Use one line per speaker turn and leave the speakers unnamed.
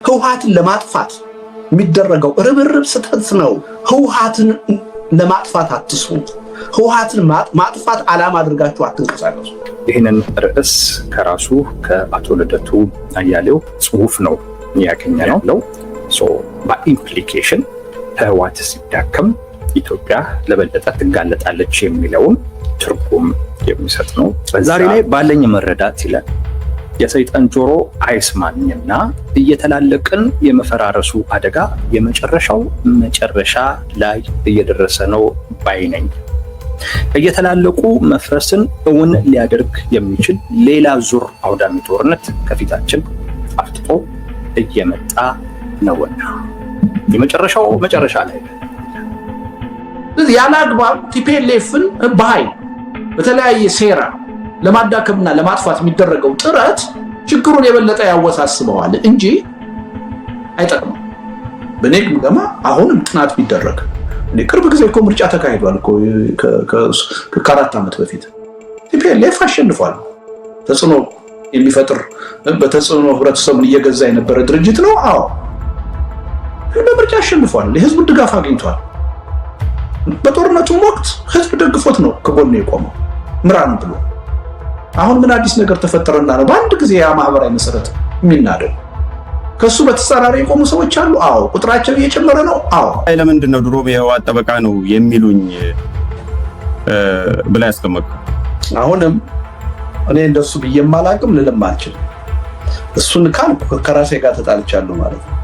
ህወሓትን ለማጥፋት የሚደረገው ርብርብ ስህተት ነው። ህወሓትን ለማጥፋት አትስሩ። ህወሓትን ማጥፋት ዓላማ አድርጋችሁ አትንቀሳቀሱ።
ይህንን ርዕስ ከራሱ ከአቶ ልደቱ አያሌው ጽሁፍ ነው ያገኘነው። በኢምፕሊኬሽን ህወሓት ሲዳከም ኢትዮጵያ ለበለጠ ትጋለጣለች የሚለውን ትርጉም የሚሰጥ ነው። ዛሬ ላይ ባለኝ መረዳት ይላል የሰይጣን ጆሮ አይስማኝና እየተላለቅን የመፈራረሱ አደጋ የመጨረሻው መጨረሻ ላይ እየደረሰ ነው ባይነኝ። እየተላለቁ መፍረስን እውን ሊያደርግ የሚችል ሌላ ዙር አውዳሚ ጦርነት ከፊታችን አፍጥጦ እየመጣ ነውና የመጨረሻው መጨረሻ ላይ
ያለ አግባብ ቲፒኤልኤፍን በኃይል በተለያየ ሴራ ለማዳከምና ለማጥፋት የሚደረገው ጥረት ችግሩን የበለጠ ያወሳስበዋል እንጂ አይጠቅምም። በኔ ግምገማ አሁንም ጥናት ቢደረግ ቅርብ ጊዜ እኮ ምርጫ ተካሂዷል እኮ ከአራት ዓመት በፊት ቲፒኤልኤፍ አሸንፏል። ተጽዕኖ የሚፈጥር በተጽዕኖ ህብረተሰቡን እየገዛ የነበረ ድርጅት ነው። አዎ በምርጫ አሸንፏል። የህዝቡ ድጋፍ አግኝቷል። በጦርነቱም ወቅት ህዝብ ደግፎት ነው ከጎኑ የቆመው ምራን ብሎ። አሁን ምን አዲስ ነገር ተፈጠረና ነው በአንድ ጊዜ ያ ማህበራዊ መሰረት የሚናደው? ከሱ በተጻራሪ የቆሙ ሰዎች አሉ። አዎ ቁጥራቸው እየጨመረ ነው። አዎ
ለምንድን ነው ድሮም የህወሓት ጠበቃ ነው የሚሉኝ ብላ ያስቀመጥኩ?
አሁንም እኔ እንደሱ ብዬ ማላቅም ልልም አልችልም። እሱን ካልኩ ከራሴ ጋር ተጣልቻለሁ ማለት ነው።